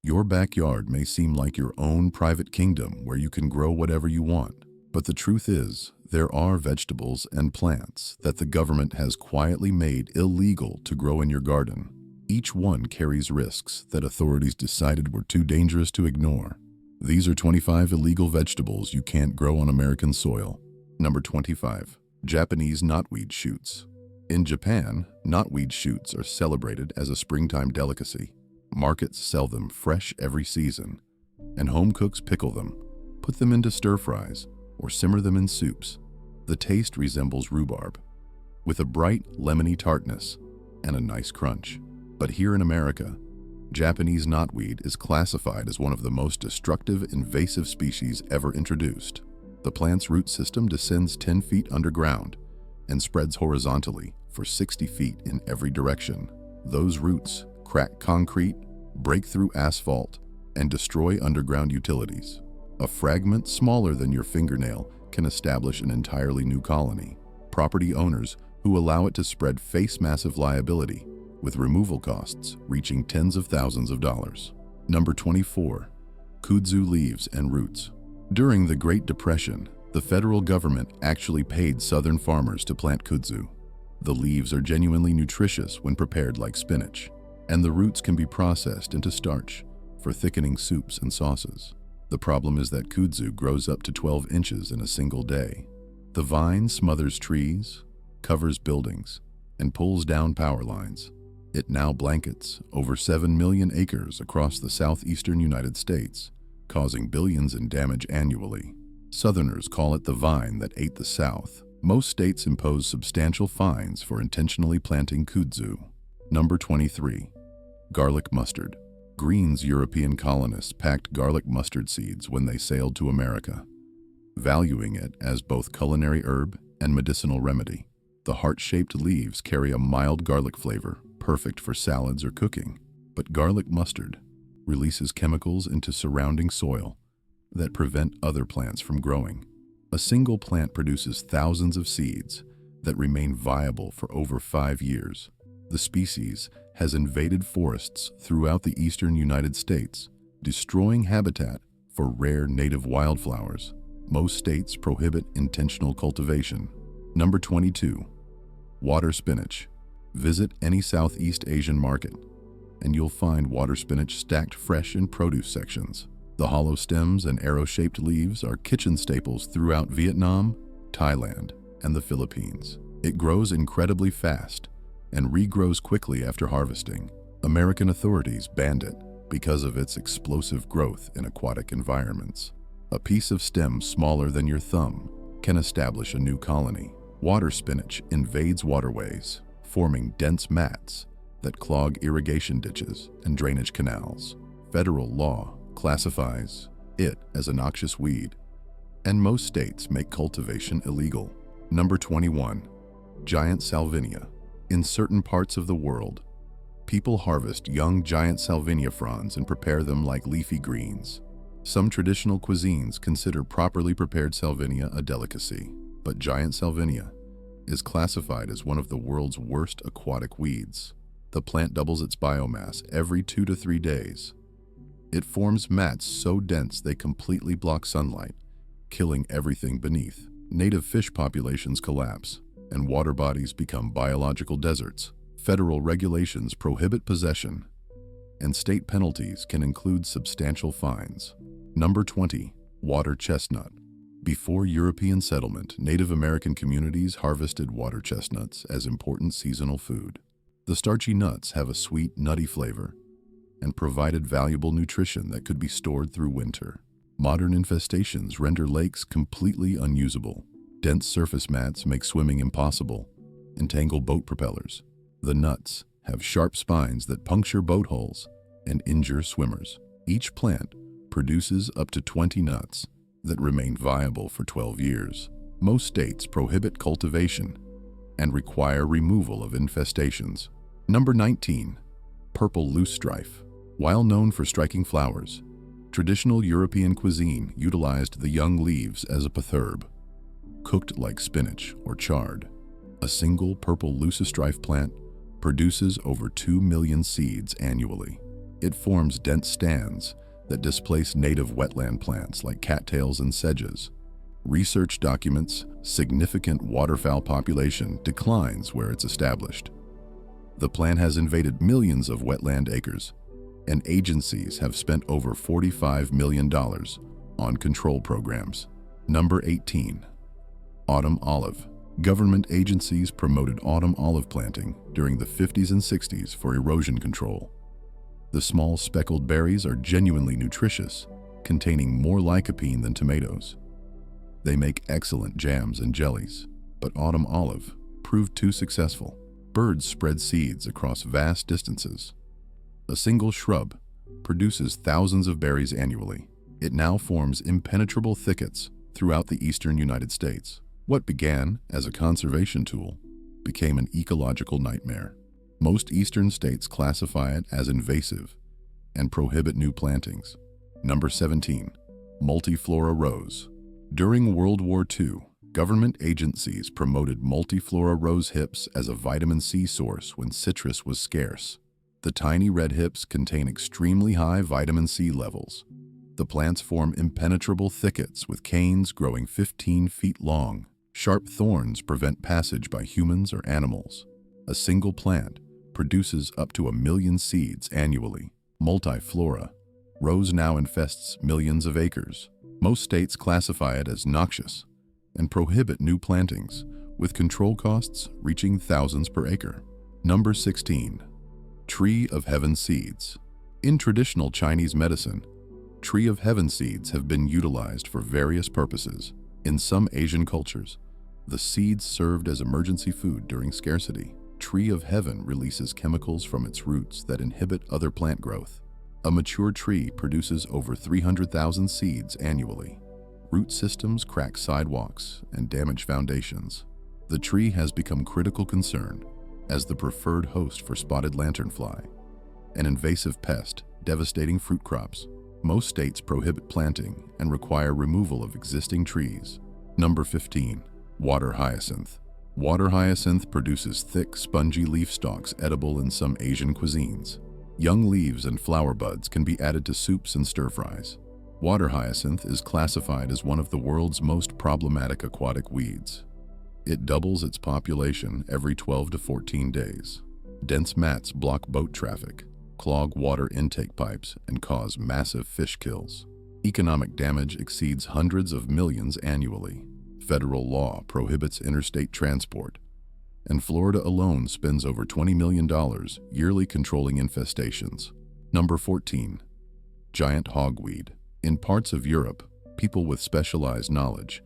Your backyard may seem like your own private kingdom where you can grow whatever you want, but the truth is, there are vegetables and plants that the government has quietly made illegal to grow in your garden. Each one carries risks that authorities decided were too dangerous to ignore. These are 25 illegal vegetables you can't grow on American soil. Number 25. Japanese knotweed shoots. In Japan, knotweed shoots are celebrated as a springtime delicacy. Markets sell them fresh every season, and home cooks pickle them, put them into stir-fries, or simmer them in soups. The taste resembles rhubarb, with a bright, lemony tartness and a nice crunch. But here in America, Japanese knotweed is classified as one of the most destructive invasive species ever introduced. The plant's root system descends 10 feet underground and spreads horizontally for 60 feet in every direction. Those roots crack concrete, break through asphalt, and destroy underground utilities. A fragment smaller than your fingernail can establish an entirely new colony. Property owners who allow it to spread face massive liability, with removal costs reaching tens of thousands of dollars. Number 24. Kudzu leaves and roots. During the Great Depression, the federal government actually paid southern farmers to plant kudzu. The leaves are genuinely nutritious when prepared like spinach, and the roots can be processed into starch for thickening soups and sauces. The problem is that kudzu grows up to 12 inches in a single day. The vine smothers trees, covers buildings, and pulls down power lines. It now blankets over 7 million acres across the southeastern United States, causing billions in damage annually. Southerners call it the vine that ate the South. Most states impose substantial fines for intentionally planting kudzu. Number 23. Garlic mustard. Green's European colonists packed garlic mustard seeds when they sailed to America, valuing it as both culinary herb and medicinal remedy. The heart-shaped leaves carry a mild garlic flavor, perfect for salads or cooking. But garlic mustard releases chemicals into surrounding soil that prevent other plants from growing. A single plant produces thousands of seeds that remain viable for over 5 years. The species has invaded forests throughout the eastern United States, destroying habitat for rare native wildflowers. Most states prohibit intentional cultivation. Number 22. Water spinach. Visit any Southeast Asian market, and you'll find water spinach stacked fresh in produce sections. The hollow stems and arrow-shaped leaves are kitchen staples throughout Vietnam, Thailand, and the Philippines. It grows incredibly fast and regrows quickly after harvesting. American authorities banned it because of its explosive growth in aquatic environments. A piece of stem smaller than your thumb can establish a new colony. Water spinach invades waterways, forming dense mats that clog irrigation ditches and drainage canals. Federal law classifies it as a noxious weed, and most states make cultivation illegal. Number 21. Giant salvinia. In certain parts of the world, people harvest young giant salvinia fronds and prepare them like leafy greens. Some traditional cuisines consider properly prepared salvinia a delicacy, but giant salvinia is classified as one of the world's worst aquatic weeds. The plant doubles its biomass every 2 to 3 days. It forms mats so dense they completely block sunlight, killing everything beneath. Native fish populations collapse, and water bodies become biological deserts. Federal regulations prohibit possession, and state penalties can include substantial fines. Number 20. Water chestnut. Before European settlement, Native American communities harvested water chestnuts as important seasonal food. The starchy nuts have a sweet, nutty flavor and provided valuable nutrition that could be stored through winter. Modern infestations render lakes completely unusable. Dense surface mats make swimming impossible and tangle boat propellers. The nuts have sharp spines that puncture boat hulls and injure swimmers. Each plant produces up to 20 nuts that remain viable for 12 years. Most states prohibit cultivation and require removal of infestations. Number 19. Purple loosestrife. While known for striking flowers, traditional European cuisine utilized the young leaves as a potherb, cooked like spinach or chard. A single purple loosestrife plant produces over 2 million seeds annually. It forms dense stands that displace native wetland plants like cattails and sedges. Research documents significant waterfowl population declines where it's established. The plant has invaded millions of wetland acres, and agencies have spent over $45 million on control programs. Number 18. Autumn olive. Government agencies promoted autumn olive planting during the 50s and 60s for erosion control. The small speckled berries are genuinely nutritious, containing more lycopene than tomatoes. They make excellent jams and jellies, but autumn olive proved too successful. Birds spread seeds across vast distances. A single shrub produces thousands of berries annually. It now forms impenetrable thickets throughout the eastern United States. What began as a conservation tool became an ecological nightmare. Most eastern states classify it as invasive and prohibit new plantings. Number 17. Multiflora rose. During World War II, government agencies promoted multiflora rose hips as a vitamin C source when citrus was scarce. The tiny red hips contain extremely high vitamin C levels. The plants form impenetrable thickets with canes growing 15 feet long. Sharp thorns prevent passage by humans or animals. A single plant produces up to 1 million seeds annually. Multiflora rose now infests millions of acres. Most states classify it as noxious and prohibit new plantings, with control costs reaching thousands per acre. Number 16. Tree of Heaven seeds. In traditional Chinese medicine, tree of heaven seeds have been utilized for various purposes. In some Asian cultures, the seeds served as emergency food during scarcity. Tree of Heaven releases chemicals from its roots that inhibit other plant growth. A mature tree produces over 300,000 seeds annually. Root systems crack sidewalks and damage foundations. The tree has become critical concern as the preferred host for spotted lanternfly, an invasive pest devastating fruit crops. Most states prohibit planting and require removal of existing trees. Number 15. Water hyacinth. Water hyacinth produces thick, spongy leaf stalks edible in some Asian cuisines. Young leaves and flower buds can be added to soups and stir-fries. Water hyacinth is classified as one of the world's most problematic aquatic weeds. It doubles its population every 12 to 14 days. Dense mats block boat traffic, clog water intake pipes, and cause massive fish kills. Economic damage exceeds hundreds of millions annually. Federal law prohibits interstate transport, and Florida alone spends over $20 million yearly controlling infestations. Number 14. Giant hogweed. In parts of Europe, people with specialized knowledge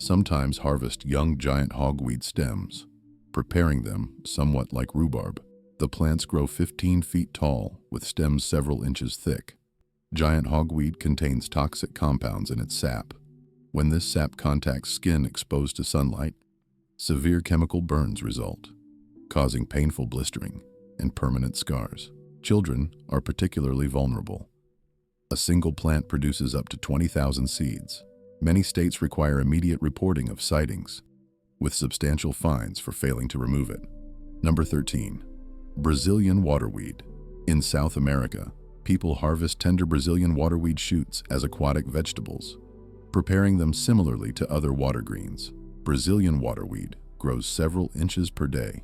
sometimes harvest young giant hogweed stems, preparing them somewhat like rhubarb. The plants grow 15 feet tall with stems several inches thick. Giant hogweed contains toxic compounds in its sap. When this sap contacts skin exposed to sunlight, severe chemical burns result, causing painful blistering and permanent scars. Children are particularly vulnerable. A single plant produces up to 20,000 seeds. Many states require immediate reporting of sightings, with substantial fines for failing to remove it. Number 13. Brazilian waterweed. In South America, people harvest tender Brazilian waterweed shoots as aquatic vegetables, preparing them similarly to other water greens. Brazilian waterweed grows several inches per day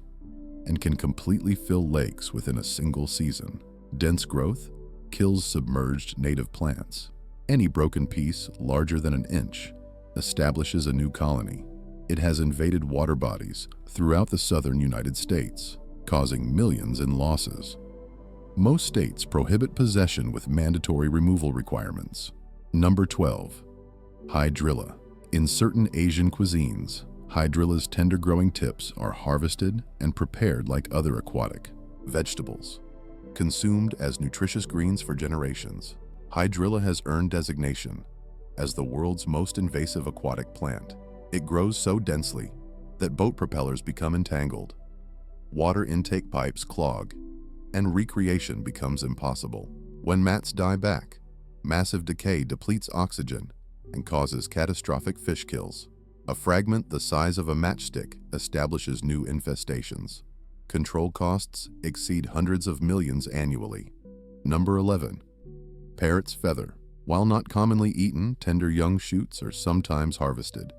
and can completely fill lakes within a single season. Dense growth kills submerged native plants. Any broken piece larger than an inch establishes a new colony. It has invaded water bodies throughout the southern United States, causing millions in losses. Most states prohibit possession with mandatory removal requirements. Number 12. Hydrilla. In certain Asian cuisines, hydrilla's tender-growing tips are harvested and prepared like other aquatic vegetables. Consumed as nutritious greens for generations, hydrilla has earned designation as the world's most invasive aquatic plant. It grows so densely that boat propellers become entangled, water intake pipes clog, and recreation becomes impossible. When mats die back, massive decay depletes oxygen and causes catastrophic fish kills. A fragment the size of a matchstick establishes new infestations. Control costs exceed hundreds of millions annually. Number 11. Parrot's feather. While not commonly eaten, tender young shoots are sometimes harvested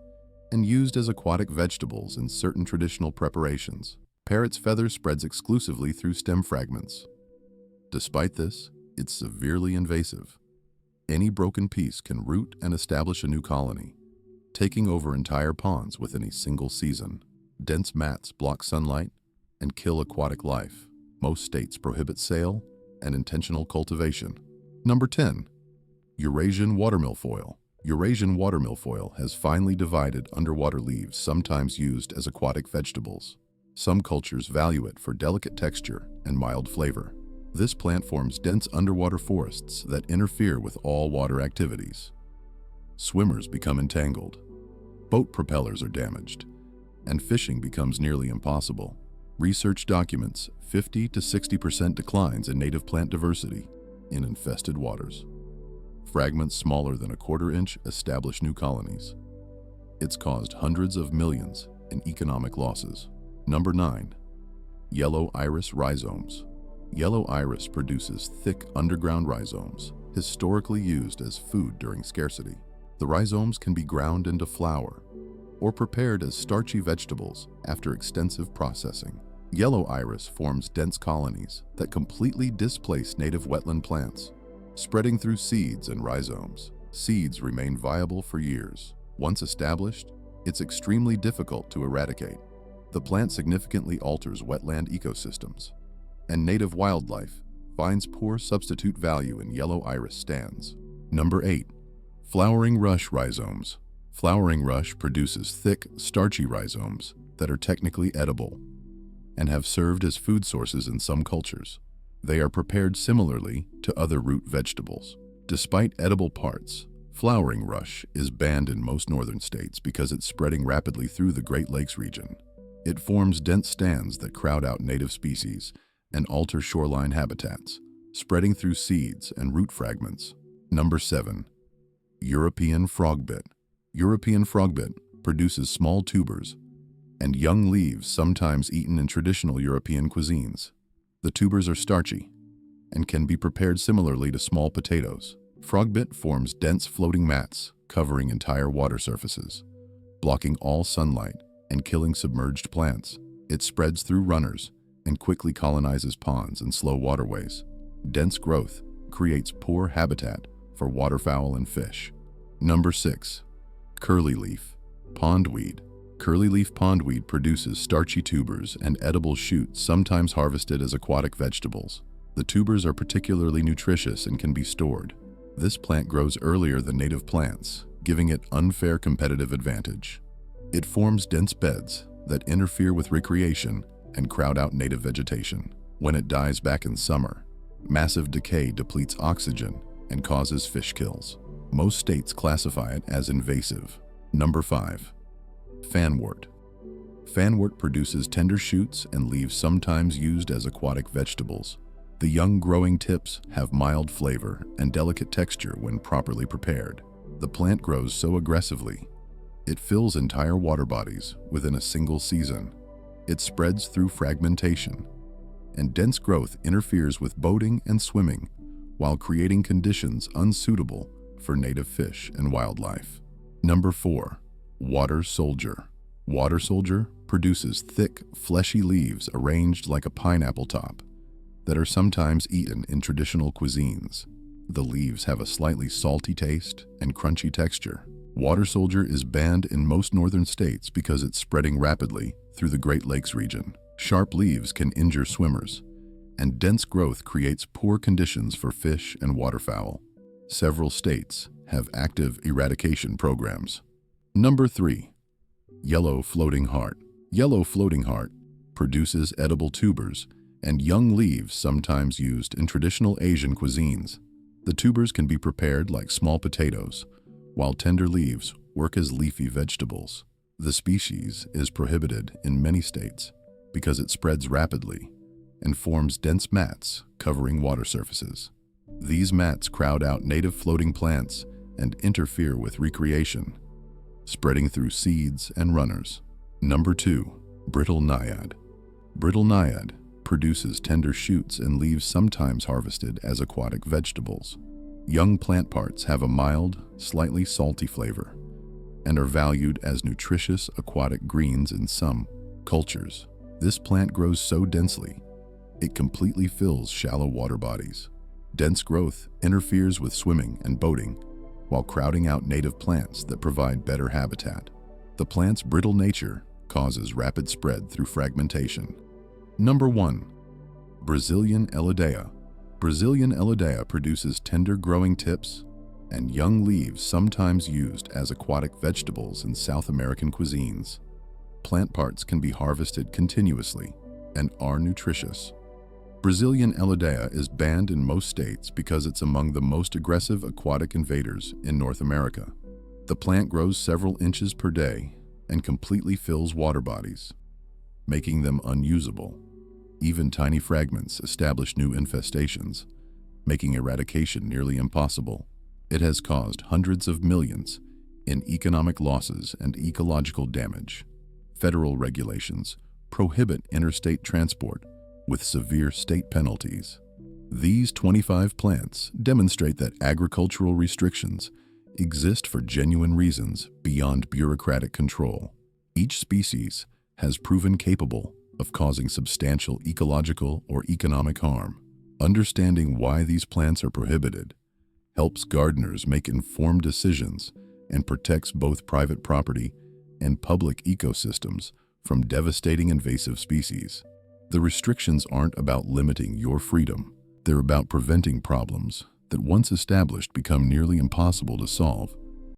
and used as aquatic vegetables in certain traditional preparations. Parrot's feather spreads exclusively through stem fragments. Despite this, it's severely invasive. Any broken piece can root and establish a new colony, taking over entire ponds within a single season. Dense mats block sunlight and kill aquatic life. Most states prohibit sale and intentional cultivation. Number 10. Eurasian watermilfoil. Eurasian watermilfoil has finely divided underwater leaves, sometimes used as aquatic vegetables. Some cultures value it for delicate texture and mild flavor. This plant forms dense underwater forests that interfere with all water activities. Swimmers become entangled, boat propellers are damaged, and fishing becomes nearly impossible. Research documents 50 to 60% declines in native plant diversity in infested waters. Fragments smaller than a quarter-inch establish new colonies. It's caused hundreds of millions in economic losses. Number 9. Yellow iris rhizomes. Yellow iris produces thick underground rhizomes, historically used as food during scarcity. The rhizomes can be ground into flour or prepared as starchy vegetables after extensive processing. Yellow iris forms dense colonies that completely displace native wetland plants, spreading through seeds and rhizomes. Seeds remain viable for years. Once established, it's extremely difficult to eradicate. The plant significantly alters wetland ecosystems, and native wildlife finds poor substitute value in yellow iris stands. Number 8. Flowering rush rhizomes. Flowering rush produces thick, starchy rhizomes that are technically edible and have served as food sources in some cultures. They are prepared similarly to other root vegetables. Despite edible parts, flowering rush is banned in most northern states because it's spreading rapidly through the Great Lakes region. It forms dense stands that crowd out native species and alter shoreline habitats, spreading through seeds and root fragments. Number 7. European frogbit. European frogbit produces small tubers and young leaves sometimes eaten in traditional European cuisines. The tubers are starchy and can be prepared similarly to small potatoes. Frogbit forms dense floating mats covering entire water surfaces, blocking all sunlight and killing submerged plants. It spreads through runners and quickly colonizes ponds and slow waterways. Dense growth creates poor habitat for waterfowl and fish. Number 6. Curlyleaf pondweed. Curlyleaf pondweed produces starchy tubers and edible shoots, sometimes harvested as aquatic vegetables. The tubers are particularly nutritious and can be stored. This plant grows earlier than native plants, giving it unfair competitive advantage. It forms dense beds that interfere with recreation and crowd out native vegetation. When it dies back in summer, massive decay depletes oxygen and causes fish kills. Most states classify it as invasive. Number 5. Fanwort. Fanwort produces tender shoots and leaves sometimes used as aquatic vegetables. The young growing tips have mild flavor and delicate texture when properly prepared. The plant grows so aggressively, it fills entire water bodies within a single season. It spreads through fragmentation, and dense growth interferes with boating and swimming while creating conditions unsuitable for native fish and wildlife. Number 4. Water soldier. Water soldier produces thick, fleshy leaves arranged like a pineapple top that are sometimes eaten in traditional cuisines. The leaves have a slightly salty taste and crunchy texture. Water soldier is banned in most northern states because it's spreading rapidly through the Great Lakes region. Sharp leaves can injure swimmers, and dense growth creates poor conditions for fish and waterfowl. Several states have active eradication programs. Number 3. Yellow floating heart. Yellow floating heart produces edible tubers and young leaves sometimes used in traditional Asian cuisines. The tubers can be prepared like small potatoes, while tender leaves work as leafy vegetables. The species is prohibited in many states because it spreads rapidly and forms dense mats covering water surfaces. These mats crowd out native floating plants and interfere with recreation, spreading through seeds and runners. Number 2. Brittle naiad. Brittle naiad produces tender shoots and leaves sometimes harvested as aquatic vegetables. Young plant parts have a mild, slightly salty flavor and are valued as nutritious aquatic greens in some cultures. This plant grows so densely, it completely fills shallow water bodies. Dense growth interferes with swimming and boating while crowding out native plants that provide better habitat. The plant's brittle nature causes rapid spread through fragmentation. Number 1. Brazilian Elodea. Brazilian Elodea produces tender growing tips and young leaves sometimes used as aquatic vegetables in South American cuisines. Plant parts can be harvested continuously and are nutritious. Brazilian Elodea is banned in most states because it's among the most aggressive aquatic invaders in North America. The plant grows several inches per day and completely fills water bodies, making them unusable. Even tiny fragments establish new infestations, making eradication nearly impossible. It has caused hundreds of millions in economic losses and ecological damage. Federal regulations prohibit interstate transport with severe state penalties. These 25 plants demonstrate that agricultural restrictions exist for genuine reasons beyond bureaucratic control. Each species has proven capable of causing substantial ecological or economic harm. Understanding why these plants are prohibited helps gardeners make informed decisions and protects both private property and public ecosystems from devastating invasive species. The restrictions aren't about limiting your freedom. They're about preventing problems that once established become nearly impossible to solve.